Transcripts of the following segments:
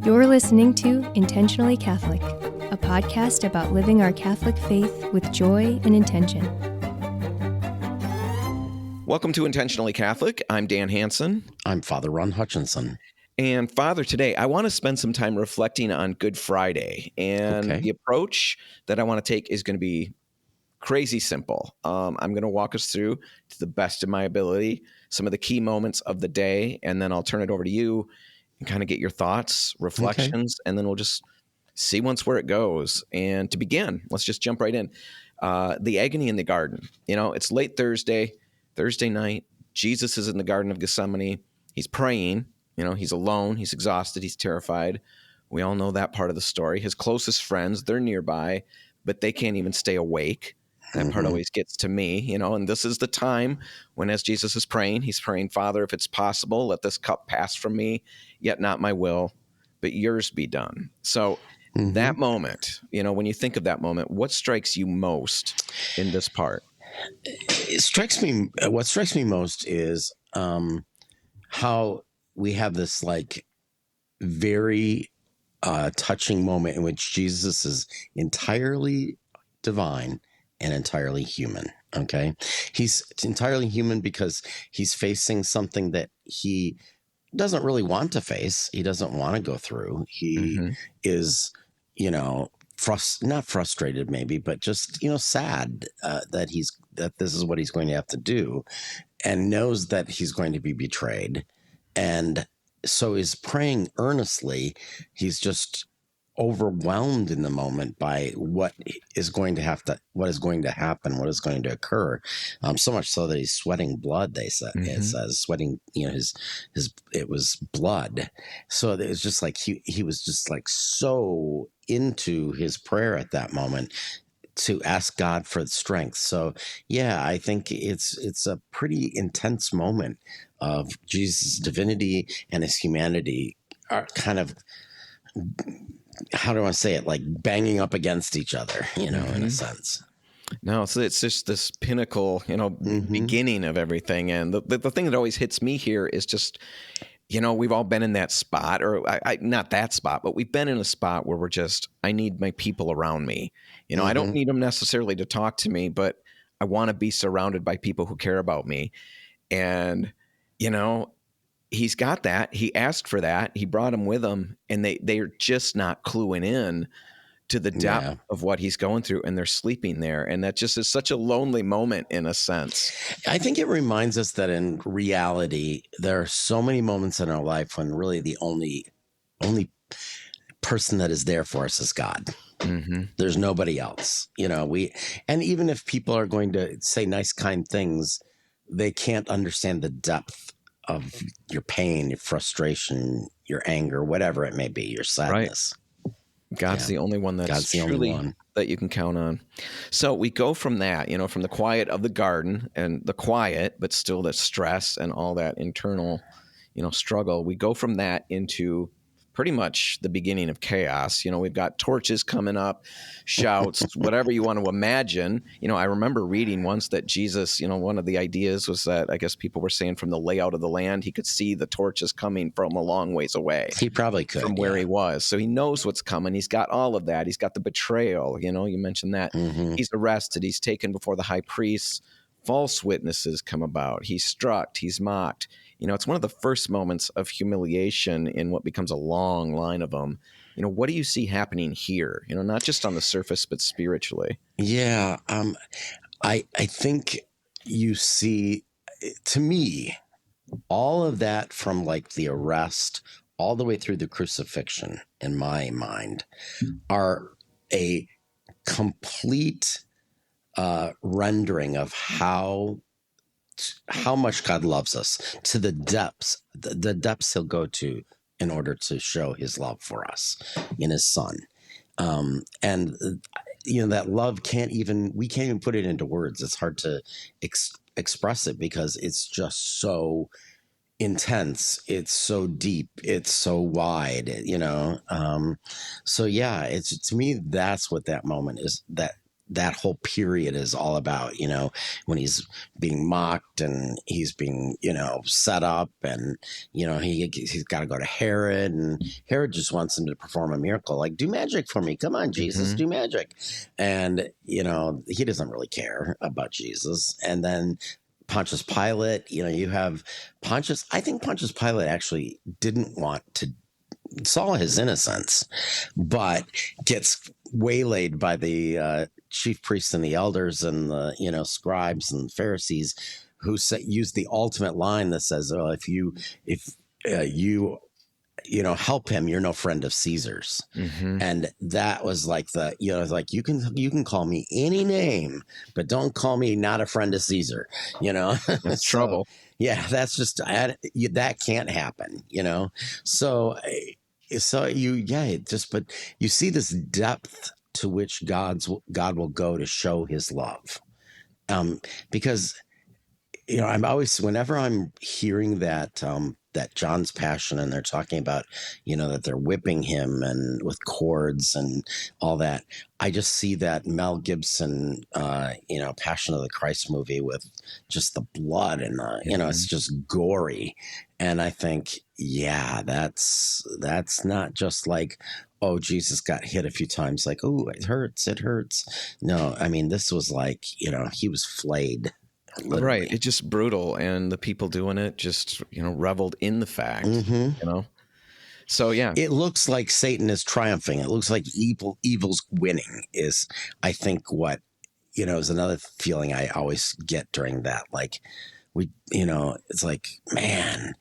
You're listening to Intentionally Catholic, a podcast about living our Catholic faith with joy and intention. Welcome to Intentionally Catholic. I'm Dan Hansen. I'm Father Ron Hutchinson. And Father, today I want to spend some time reflecting on Good Friday. And the approach that I want to take is going to be crazy simple. I'm going to walk us through, to the best of my ability, some of the key moments of the day, and then I'll turn it over to you and kind of get your thoughts, reflections, and then we'll just see once where it goes. And to begin, let's just jump right in. The agony in the garden. You know, it's late Thursday night. Jesus is in the Garden of Gethsemane. He's praying. You know, he's alone. He's exhausted. He's terrified. We all know that part of the story. His closest friends, they're nearby, but they can't even stay awake. That part always gets to me, you know, and this is the time when, as Jesus is praying, he's praying, Father, if it's possible, let this cup pass from me, yet not my will, but yours be done. So that moment, you know, when you think of that moment, what strikes you most in this part? What strikes me most is how we have this like very touching moment in which Jesus is entirely divine and entirely human. Okay. He's entirely human because he's facing something that he doesn't really want to face. He doesn't want to go through. He is, you know, not frustrated maybe, but just, you know, sad that this is what he's going to have to do, and knows that he's going to be betrayed. And so is praying earnestly. He's just overwhelmed in the moment by what is going to happen, what is going to occur. So much so that he's sweating blood. They said it says sweating. You know, it was blood. So it was just like he was just like so into his prayer at that moment to ask God for strength. So yeah, I think it's a pretty intense moment of Jesus' divinity and his humanity are kind of, how do I say it, like banging up against each other, you know, in a sense. No, so it's just this pinnacle, you know, beginning of everything. And the thing that always hits me here is just, you know, we've all been in that spot, or not that spot, but we've been in a spot where I need my people around me. You know, I don't need them necessarily to talk to me, but I want to be surrounded by people who care about me. And, you know, he's got that. He asked for that. He brought them with him, and they're just not cluing in to the depth of what he's going through, and they're sleeping there. And that just is such a lonely moment in a sense. I think it reminds us that in reality, there are so many moments in our life when really the only person that is there for us is God. There's nobody else, you know, and even if people are going to say nice, kind things, they can't understand the depth of your pain, your frustration, your anger, whatever it may be, your sadness. Right. God's the only one that's truly that you can count on. So we go from that, you know, from the quiet of the garden and the quiet, but still the stress and all that internal, you know, struggle. We go from that into pretty much the beginning of chaos. You know, we've got torches coming up, shouts, whatever you want to imagine. You know, I remember reading once that Jesus, you know, one of the ideas was that I guess people were saying from the layout of the land, he could see the torches coming from a long ways away. He probably could. From where he was. So he knows what's coming. He's got all of that. He's got the betrayal. You know, you mentioned that. He's arrested. He's taken before the high priest. False witnesses come about. He's struck. He's mocked. You know, it's one of the first moments of humiliation in what becomes a long line of them. You know, what do you see happening here? You know, not just on the surface, but spiritually. Yeah. I think you see, to me, all of that from like the arrest all the way through the crucifixion, in my mind, are a complete rendering of how much God loves us, to the depths he'll go to in order to show his love for us in his son. And you know, that love we can't even put it into words. It's hard to express it because it's just so intense. It's so deep. It's so wide, you know? So yeah, to me, that's what that moment is, that that whole period is all about, when he's being mocked and he's being, set up, and, he's got to go to Herod, and Herod just wants him to perform a miracle. Like, do magic for me. Come on, Jesus, do magic. And, he doesn't really care about Jesus. And then Pontius Pilate, you have Pontius. I think Pontius Pilate actually didn't want to, saw his innocence, but gets waylaid by the chief priests and the elders and the scribes and Pharisees, who use the ultimate line that says, "Oh, if you help him, you're no friend of Caesar's." And that was like like, you can call me any name, but don't call me not a friend of Caesar. That's trouble. Yeah, that's just that can't happen. But you see this depth to which God will go to show his love. Because, I'm always, whenever I'm hearing that John's Passion, and they're talking about, that they're whipping him and with cords and all that, I just see that Mel Gibson, Passion of the Christ movie with just the blood and it's just gory. And I think, yeah, that's not just like, oh, Jesus got hit a few times, like, oh, it hurts. No, I mean, this was like, he was flayed. Literally. Right. It's just brutal. And the people doing it just, reveled in the fact, So, yeah. It looks like Satan is triumphing. It looks like evil's winning is, I think, what, is another feeling I always get during that. Like, it's like, man,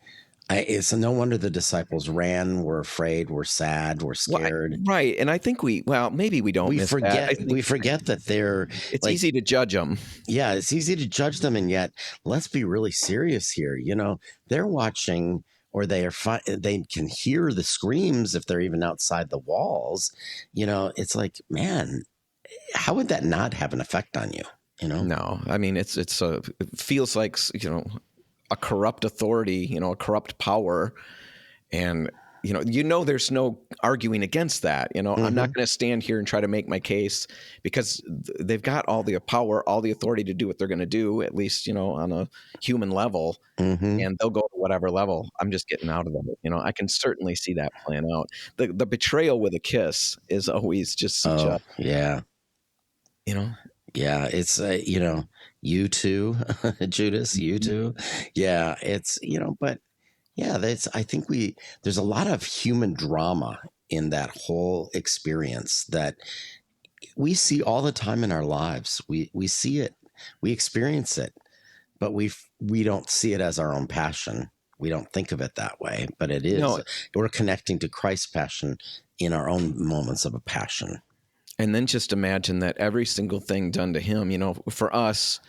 it's no wonder the disciples ran, were afraid, were sad, were scared. Right. And I think maybe we don't miss forget, that. We forget that it's easy to judge them. Yeah, it's easy to judge them. And yet, let's be really serious here. They're watching, or they can hear the screams if they're even outside the walls. It's like, man, how would that not have an effect on you? No, I mean, it feels like, a corrupt authority, a corrupt power. And, there's no arguing against that. I'm not going to stand here and try to make my case, because they've got all the power, all the authority to do what they're going to do, at least, on a human level, and they'll go to whatever level. I'm just getting out of it. I can certainly see that playing out. The betrayal with a kiss is always just such yeah. Yeah, it's, you too, Judas, you too. Yeah, it's, but yeah, I think there's a lot of human drama in that whole experience that we see all the time in our lives. We see it, we experience it, but we don't see it as our own passion. We don't think of it that way, but it is. No. We're connecting to Christ's passion in our own moments of a passion. And then just imagine that every single thing done to him, for us,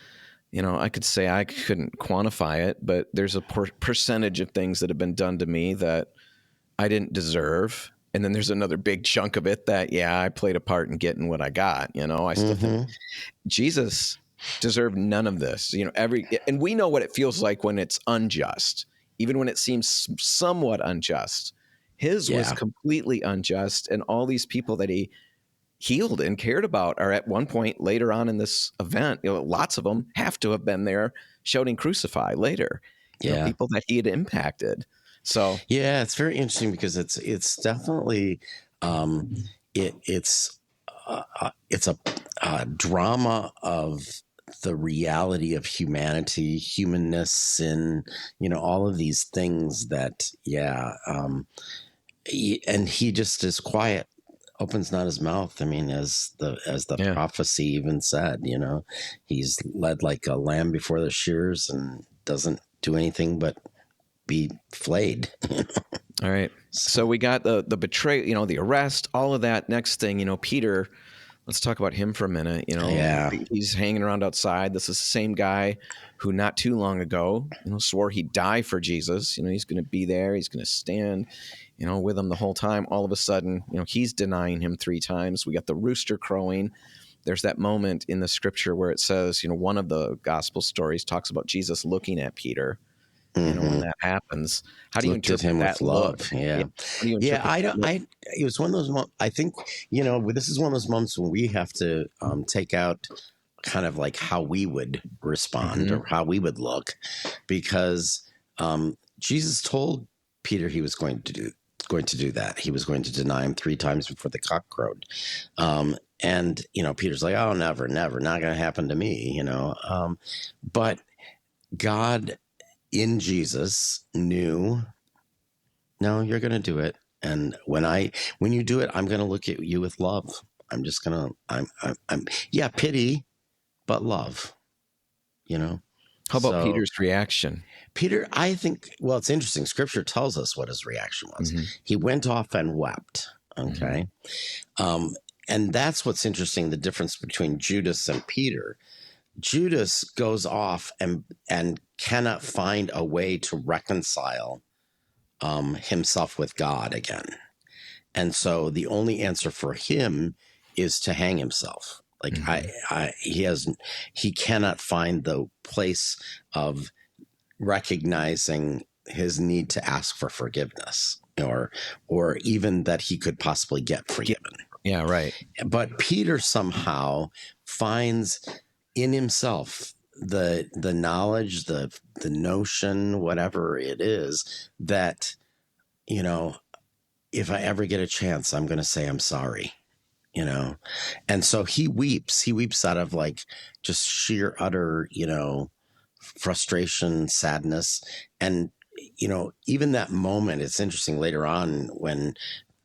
I could say I couldn't quantify it, but there's a percentage of things that have been done to me that I didn't deserve. And then there's another big chunk of it that, I played a part in getting what I got. I still think Jesus deserved none of this, and we know what it feels like when it's unjust, even when it seems somewhat unjust. His was completely unjust. And all these people that he healed and cared about are at one point later on in this event, lots of them have to have been there shouting "Crucify" later. People that he had impacted. So it's very interesting, because it's definitely it's a drama of the reality of humanity, humanness, sin, all of these things that and he just is quiet. Opens not his mouth. I mean, as the prophecy even said, he's led like a lamb before the shears and doesn't do anything but be flayed. All right. So we got the betrayal, the arrest, all of that. Next thing, Peter, let's talk about him for a minute. He's hanging around outside. This is the same guy who not too long ago, swore he'd die for Jesus. He's going to be there. He's going to stand, with him the whole time. All of a sudden, he's denying him 3 times. We got the rooster crowing. There's that moment in the scripture where it says, one of the gospel stories talks about Jesus looking at Peter, You know, when that happens, how do you Looked at interpret him that with love? look? Yeah. How do you Yeah. interpret It was one of those moments, I think, this is one of those moments when we have to take out kind of like how we would respond or how we would look, because Jesus told Peter he was going to do that. He was going to deny him 3 times before the cock crowed. And, Peter's like, oh, never, not going to happen to me, but God in Jesus knew, no, you're going to do it. And when you do it, I'm going to look at you with love. I'm just going to, pity, but love, How about Peter's reaction? Peter, I think, well, it's interesting. Scripture tells us what his reaction was. He went off and wept. Okay. And that's what's interesting. The difference between Judas and Peter. Judas goes off and cannot find a way to reconcile himself with God again. And so the only answer for him is to hang himself. Like he cannot find the place of recognizing his need to ask for forgiveness or even that he could possibly get forgiven. Yeah, right. But Peter somehow finds in himself the knowledge, the notion, whatever it is, that, if I ever get a chance, I'm going to say I'm sorry, And so he weeps out of like just sheer utter, frustration, sadness. And, even that moment, it's interesting later on when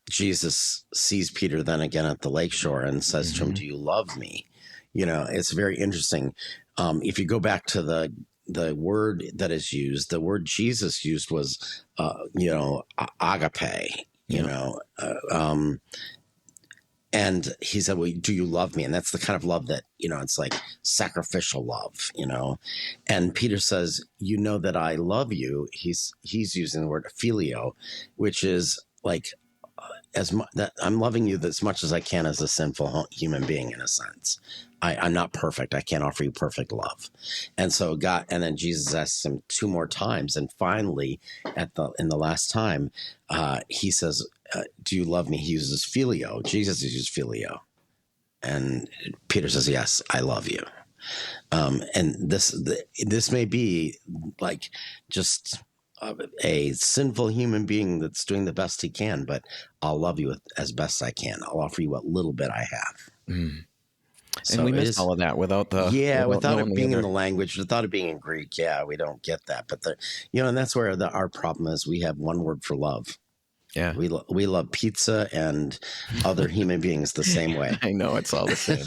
Jesus sees Peter then again at the lakeshore and says to him, do you love me? It's very interesting. If you go back to the word that is used, the word Jesus used was, agape, and he said, well, do you love me? And that's the kind of love that, it's like sacrificial love, And Peter says, that I love you. He's using the word filio, which is like, that I'm loving you as much as I can as a sinful human being, in a sense. I'm not perfect. I can't offer you perfect love. And so and then Jesus asks him 2 more times. And finally, in the last time, he says, do you love me? He uses filio. Jesus uses filio. And Peter says, yes, I love you. And this may be like just a sinful human being that's doing the best he can, but I'll love you as best I can. I'll offer you what little bit I have. So and we miss all of that without it being in the language, without it being in Greek. Yeah, we don't get that. But and that's where our problem is. We have one word for love. Yeah, we love pizza and other human beings the same way. I know it's all the same.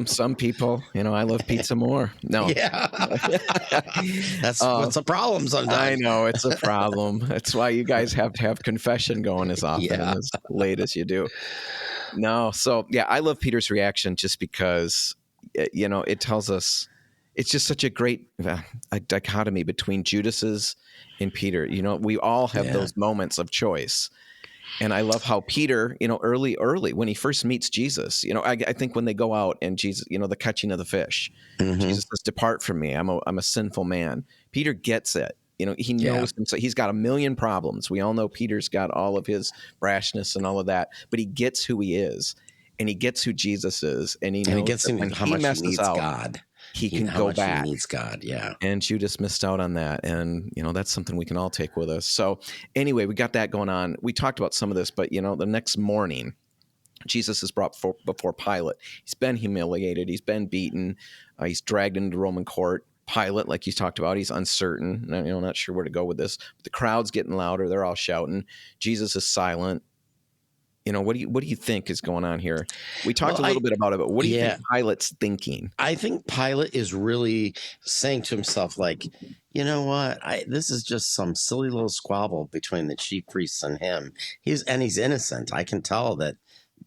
Some people, I love pizza more. No, yeah, that's what's a problem sometimes. I know it's a problem. That's why you guys have to have confession going as often and as late as you do. No, so yeah, I love Peter's reaction just because, it tells us it's just such a great dichotomy between Judas's and Peter. We all have those moments of choice. And I love how Peter, early when he first meets Jesus, I think when they go out and Jesus, the catching of the fish, Jesus says, depart from me. I'm a sinful man. Peter gets it. He knows himself. He's got a million problems. We all know Peter's got all of his brashness and all of that, but he gets who he is and he gets who Jesus is. And he gets when how much he needs God. He can go back. He needs God, yeah. And Judas missed out on that. And, that's something we can all take with us. So anyway, we got that going on. We talked about some of this, but, the next morning, Jesus is brought before Pilate. He's been humiliated. He's been beaten. He's dragged into Roman court. Pilate, like you talked about, he's uncertain. Not sure where to go with this. But the crowd's getting louder. They're all shouting. Jesus is silent. What do you think is going on here? We talked a little bit about it, but what do you think Pilate's thinking? I think Pilate is really saying to himself, like, you know what? This is just some silly little squabble between the chief priests and him. He's innocent. I can tell that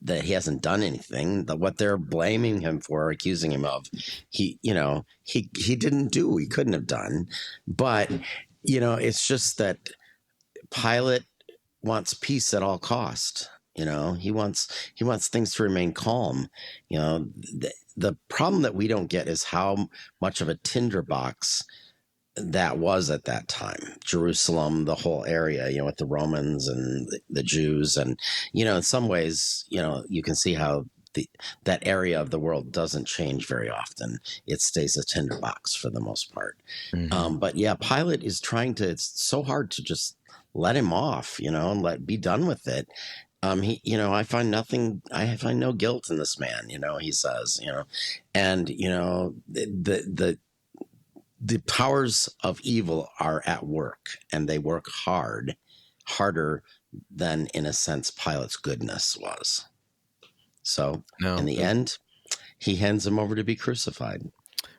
he hasn't done anything. What they're blaming him for, accusing him of, he didn't do. He couldn't have done. But it's just that Pilate wants peace at all cost. He wants things to remain calm. The problem that we don't get is how much of a tinderbox that was at that time. Jerusalem, the whole area, with the Romans and the Jews. And, in some ways, you can see how that area of the world doesn't change very often. It stays a tinderbox for the most part. Mm-hmm. But yeah, Pilate is trying to, it's so hard to just let him off, and be done with it. I find no guilt in this man, he says, and, the powers of evil are at work, and they work harder than, in a sense, Pilate's goodness was. So in the end, he hands him over to be crucified.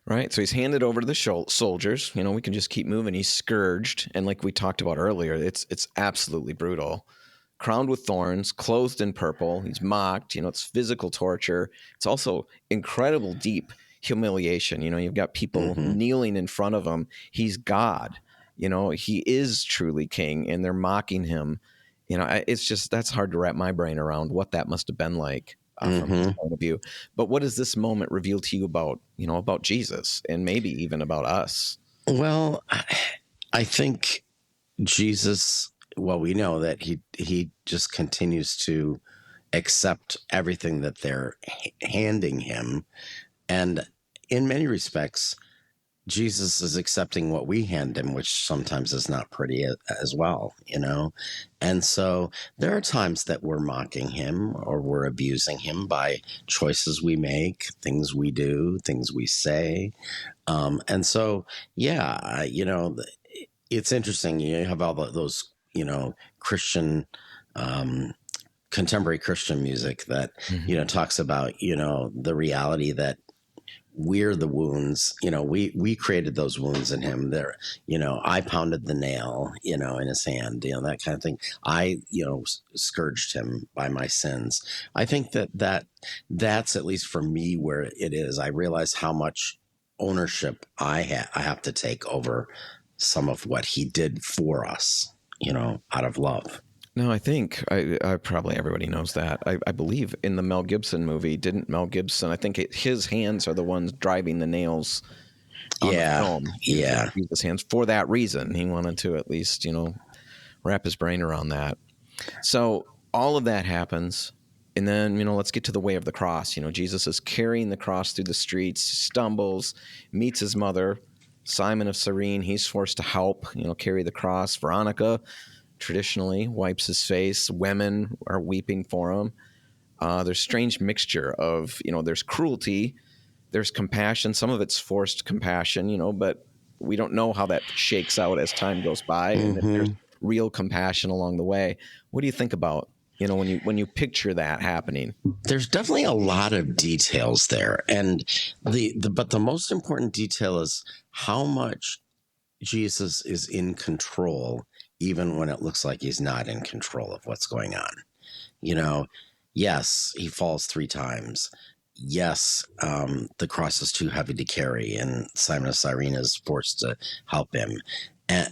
Right. So he's handed over to the soldiers. We can just keep moving. He's scourged. And like we talked about earlier, it's absolutely brutal. Crowned with thorns, clothed in purple. He's mocked. It's physical torture. It's also incredible, deep humiliation. You've got people kneeling in front of him. He's God. He is truly king, and they're mocking him. It's just, that's hard to wrap my brain around what that must have been like from his point of view. But what does this moment reveal to you about Jesus, and maybe even about us? Well, I think Jesus, we know that he just continues to accept everything that they're handing him. And in many respects, Jesus is accepting what we hand him, which sometimes is not pretty as well, And so there are times that we're mocking him or we're abusing him by choices we make, things we do, things we say. And so, yeah, it's interesting. You have all those, Christian, contemporary Christian music that, talks about, the reality that we're the wounds, we created those wounds in him there. I pounded the nail, in his hand, that kind of thing. I, scourged him by my sins. I think that's at least for me where it is. I realize how much ownership I have to take over some of what he did for us, out of love. No, I think I probably everybody knows that. I believe in the Mel Gibson movie, didn't Mel Gibson? I think his hands are the ones driving the nails on the film. Yeah. His hands for that reason. He wanted to at least, wrap his brain around that. So all of that happens. And then, let's get to the way of the cross. Jesus is carrying the cross through the streets, stumbles, meets his mother, Simon of Cyrene. He's forced to help, carry the cross. Veronica traditionally wipes his face. Women are weeping for him. There's strange mixture of, there's cruelty, there's compassion. Some of it's forced compassion, but we don't know how that shakes out as time goes by. And if there's real compassion along the way. What do you think about, when you picture that happening? There's definitely a lot of details there. And but the most important detail is how much Jesus is in control, even when it looks like he's not in control of what's going on. Yes, he falls 3 times. Yes, the cross is too heavy to carry, and Simon of Cyrene is forced to help him.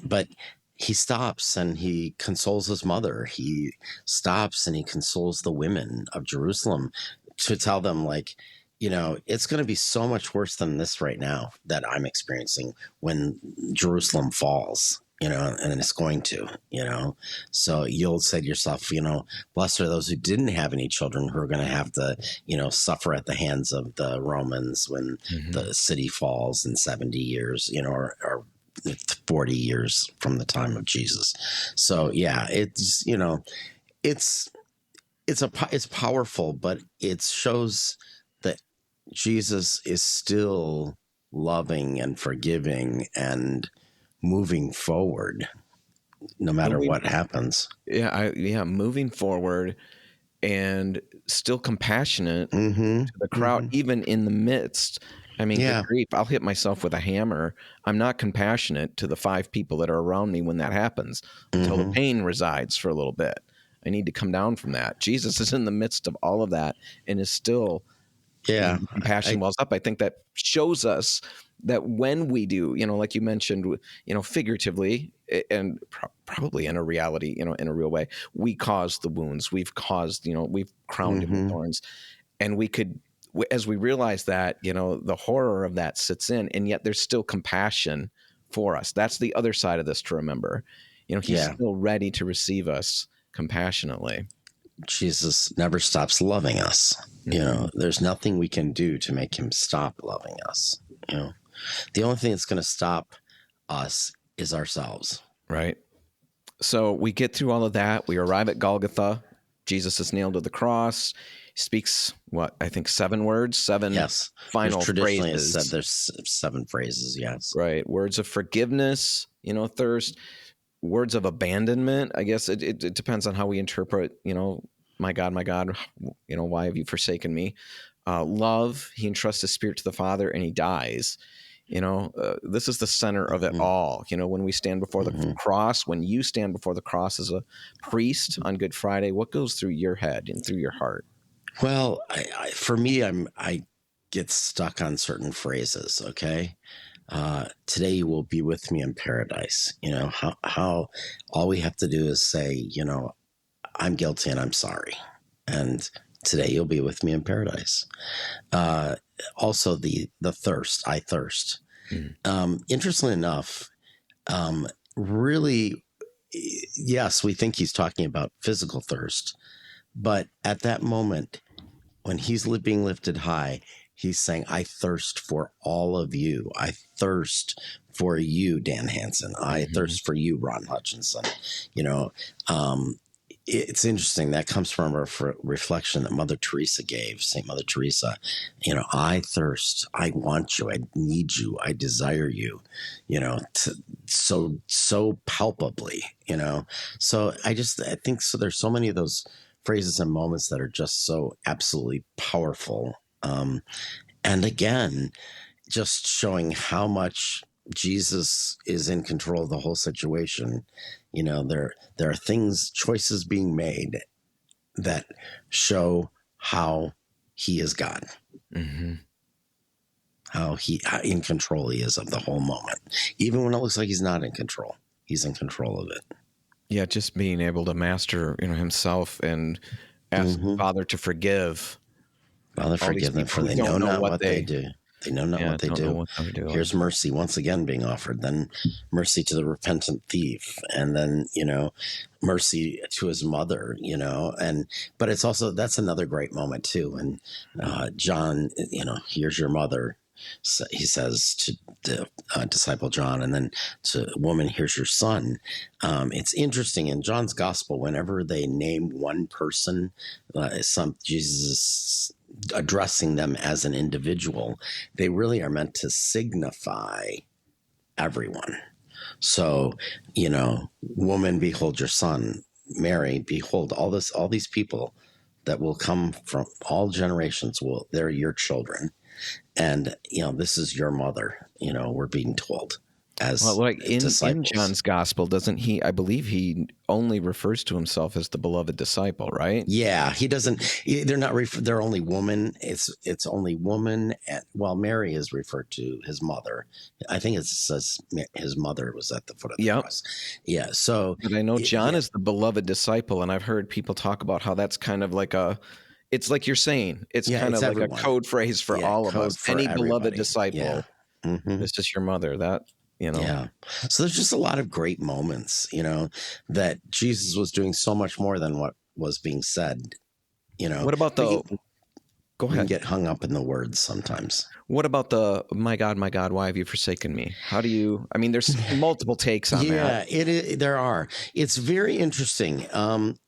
But he stops and he consoles his mother. He stops and he consoles the women of Jerusalem to tell them, like, it's going to be so much worse than this right now that I'm experiencing when Jerusalem falls, and it's going to, So you'll say to yourself, blessed are those who didn't have any children who are going to have to, suffer at the hands of the Romans when the city falls in 70 years, or 40 years from the time of Jesus. So, yeah, it's, it's powerful, but it shows that Jesus is still loving and forgiving and moving forward no matter what happens. Moving forward and still compassionate to the crowd, even in the midst. I mean, good grief, I'll hit myself with a hammer. I'm not compassionate to the 5 people that are around me when that happens until the pain resides for a little bit. I need to come down from that. Jesus is in the midst of all of that and is still compassion wells up. I think that shows us that when we do, like you mentioned, figuratively and probably in a reality, in a real way, we caused the wounds. We've caused, we've crowned him with thorns. And we could, as we realize that, the horror of that sits in, and yet there's still compassion for us. That's the other side of this to remember. He's still ready to receive us compassionately. Jesus never stops loving us. There's nothing we can do to make him stop loving us. The only thing that's going to stop us is ourselves. Right. So we get through all of that. We arrive at Golgotha. Jesus is nailed to the cross. He speaks, I think 7 words, 7 final traditionally phrases. Said there's 7 phrases, yes. Right. Words of forgiveness, thirst, words of abandonment. I guess it depends on how we interpret, my God, why have you forsaken me? Love, he entrusts his spirit to the Father and he dies. This is the center of it all. When we stand before the cross, when you stand before the cross as a priest on Good Friday, what goes through your head and through your heart? Well, for me, I get stuck on certain phrases. Okay. Today you will be with me in paradise. How all we have to do is say, I'm guilty and I'm sorry. And today you'll be with me in paradise. Also the thirst, I thirst. Interestingly enough, really, yes, we think he's talking about physical thirst, but at that moment when he's being lifted high, he's saying, I thirst for all of you. I thirst for you, Dan Hansen. I thirst for you, Ron Hutchinson. It's interesting. That comes from a reflection that Mother Teresa gave, St. Mother Teresa. I thirst. I want you. I need you. I desire you, so palpably, So I think so. There's so many of those phrases and moments that are just so absolutely powerful. And again, just showing how much Jesus is in control of the whole situation. There are choices being made that show how he is God, how in control he is of the whole moment. Even when it looks like he's not in control, he's in control of it. Yeah, just being able to master, himself and ask Father to forgive. Father, forgive them, for they know not what they do. They know not what they do. Here's mercy once again being offered. Then mercy to the repentant thief, and then mercy to his mother. But it's also, that's another great moment too. And John, here's your mother. So he says to the disciple John, and then to woman, here's your son. It's interesting in John's gospel, whenever they name one person, Jesus addressing them as an individual, they really are meant to signify everyone. So, woman, behold your son. Mary, behold all these people that will come from all generations. They're your children. And, this is your mother, we're being told. As in John's gospel, doesn't he? I believe he only refers to himself as the beloved disciple, right? Yeah, he doesn't. They're not. They're only woman. It's only woman. Mary is referred to his mother. I think it says his mother was at the foot of the cross. Yeah. So, but I know John is the beloved disciple, and I've heard people talk about how that's kind of like it's like you're saying, it's kind of like everyone. A code phrase for all of us. Any beloved disciple, this is your mother. That. Yeah. So there's just a lot of great moments, that Jesus was doing so much more than what was being said. What about go ahead. We can get hung up in the words sometimes. What about my God, why have you forsaken me? How do you, there's multiple takes on that. Yeah, there are. It's very interesting.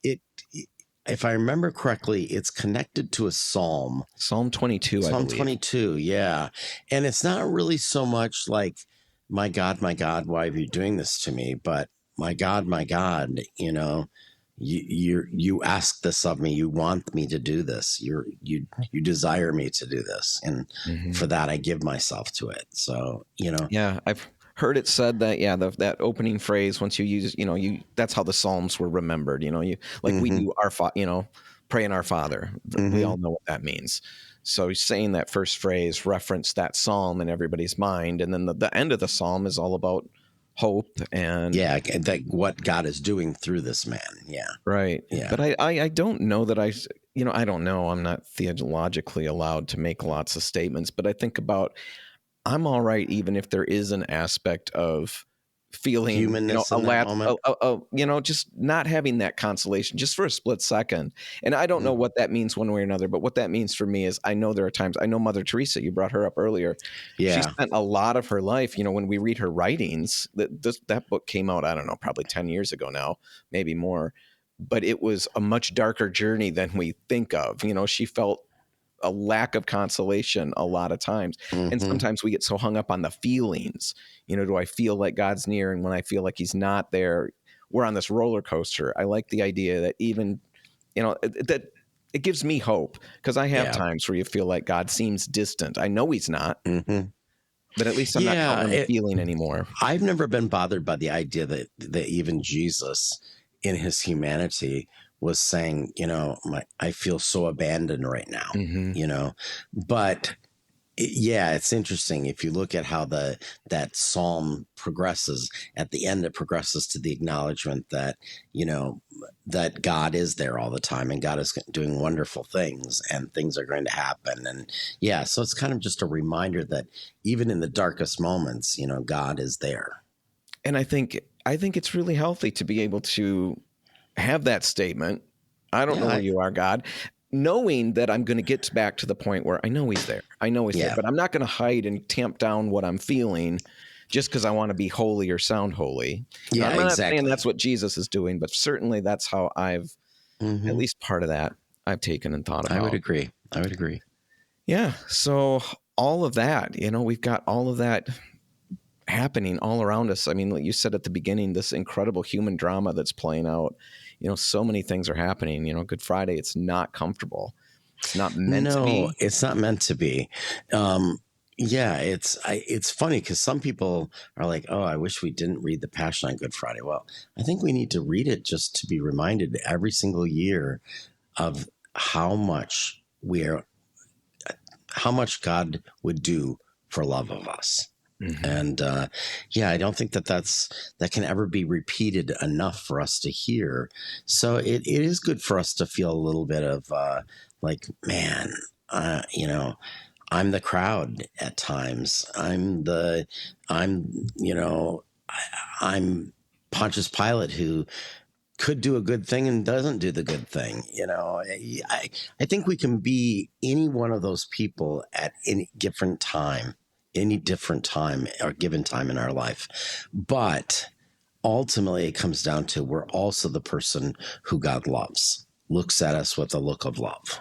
If I remember correctly, it's connected to a psalm. Psalm 22, I believe. Psalm 22, yeah. And it's not really so much like, my God, why are you doing this to me? But my God, you ask this of me. You want me to do this. You desire me to do this. And for that, I give myself to it. So, Yeah, I've heard it said that, that opening phrase, once you use, that's how the Psalms were remembered. We do praying our Father. We all know what that means. So he's saying that first phrase referenced that psalm in everybody's mind. And then the end of the psalm is all about hope and what God is doing through this man. Yeah. Right. Yeah. But I don't know that I don't know. I'm not theologically allowed to make lots of statements, but I think about I'm all right, even if there is an aspect of feeling, humanness a in that lapse, moment. just not having that consolation just for a split second. And I don't know what that means one way or another, but what that means for me is I know there are times, I know Mother Teresa, you brought her up earlier. She Yeah. spent a lot of her life, when we read her writings, that book came out, I don't know, probably 10 years ago now, maybe more, but it was a much darker journey than we think of. She felt a lack of consolation a lot of times. And sometimes we get so hung up on the feelings. Do I feel like God's near? And when I feel like he's not there, we're on this roller coaster. I like the idea that even, that it gives me hope, because I have times where you feel like God seems distant. I know he's not, but at least I'm not counting on the feeling anymore. I've never been bothered by the idea that even Jesus in his humanity was saying, I feel so abandoned right now, but it's interesting. If you look at how that psalm progresses, at the end, it progresses to the acknowledgement that, that God is there all the time and God is doing wonderful things and things are going to happen. And so it's kind of just a reminder that even in the darkest moments, God is there. And I think it's really healthy to be able to have that statement. I don't know where you are, God, knowing that I'm going to get back to the point where I know he's there. I know he's there, but I'm not going to hide and tamp down what I'm feeling just because I want to be holy or sound holy. Yeah, I'm not exactly. saying that's what Jesus is doing, but certainly that's how I've, at least part of that, I've taken and thought about. I would agree. Yeah. So all of that, we've got all of that happening all around us. I mean, like you said at the beginning, this incredible human drama that's playing out. So many things are happening. Good Friday, it's not comfortable. It's not meant to be. No, it's not meant to be. It's funny because some people are like, "Oh, I wish we didn't read the Passion on Good Friday." Well, I think we need to read it just to be reminded every single year of how much God would do for love of us. And I don't think that can ever be repeated enough for us to hear. So it is good for us to feel a little bit of like, man, I'm the crowd at times. I'm Pontius Pilate who could do a good thing and doesn't do the good thing. I think we can be any one of those people at any different time or given time in our life. But ultimately it comes down to we're also the person who God loves, looks at us with a look of love.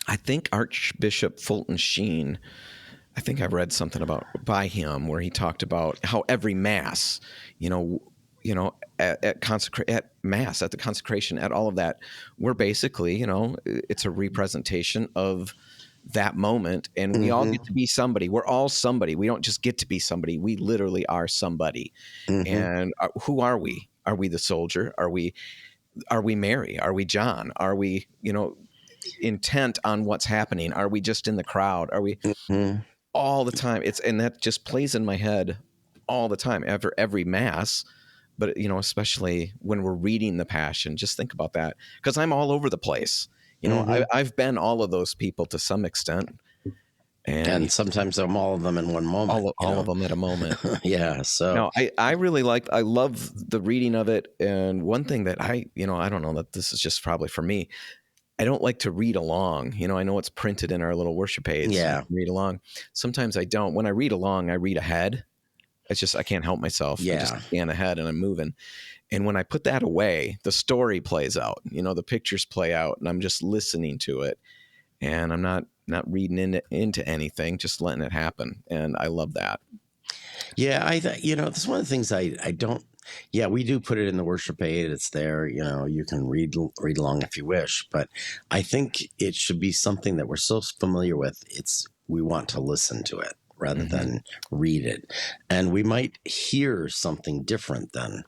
I think Archbishop Fulton Sheen, I think I've read something by him where he talked about how every Mass, at Mass, at the consecration, at all of that, we're basically, it's a representation of that moment, and we all get to be somebody. We're all somebody. We don't just get to be somebody. We literally are somebody. And who are we? Are we the soldier? Are we Mary? Are we John? Are we, intent on what's happening? Are we just in the crowd? Are we all the time? And that just plays in my head all the time after every Mass. But, especially when we're reading the Passion, just think about that, because I'm all over the place. I've been all of those people to some extent. And sometimes I'm all of them in one moment. All of them at a moment. Yeah. So no, I really I love the reading of it. And one thing that I don't know, that this is just probably for me, I don't like to read along. I know it's printed in our little worship aids. Yeah. Read along. Sometimes I don't. When I read along, I read ahead. It's just, I can't help myself. Yeah. I just scan ahead and I'm moving. And when I put that away, the story plays out, the pictures play out, and I'm just listening to it, and I'm not reading into anything, just letting it happen. And I love that. Yeah. that's one of the things I don't, we do put it in the worship aid. It's there, you can read along if you wish, but I think it should be something that we're so familiar with. We want to listen to it rather than read it. And we might hear something different then.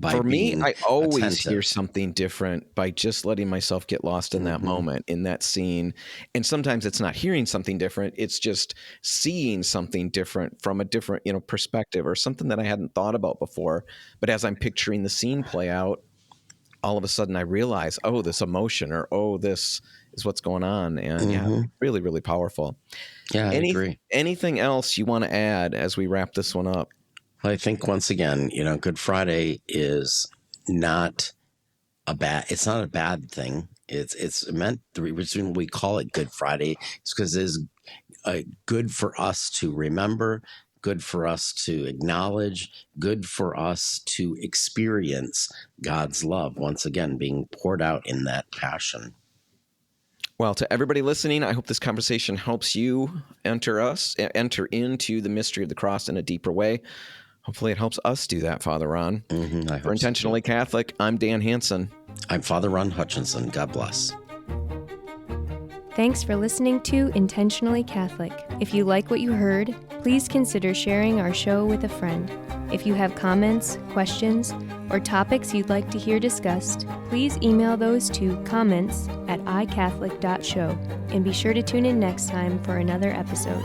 For me, I always hear something different by just letting myself get lost in that moment, in that scene. And sometimes it's not hearing something different. It's just seeing something different from a different, perspective, or something that I hadn't thought about before. But as I'm picturing the scene play out, all of a sudden I realize, oh, this emotion, or oh, this is what's going on. And yeah, really, really powerful. Yeah, I agree. Anything else you want to add as we wrap this one up? Well, I think once again, Good Friday is not it's not a bad thing. It's meant, the reason we call it Good Friday is because it's good for us to remember, good for us to acknowledge, good for us to experience God's love once again being poured out in that passion. Well, to everybody listening, I hope this conversation helps you enter into the mystery of the cross in a deeper way. Hopefully it helps us do that, Father Ron. For Intentionally Catholic, I'm Dan Hansen. I'm Father Ron Hutchinson. God bless. Thanks for listening to Intentionally Catholic. If you like what you heard, please consider sharing our show with a friend. If you have comments, questions, or topics you'd like to hear discussed, please email those to comments@icatholic.show. And be sure to tune in next time for another episode.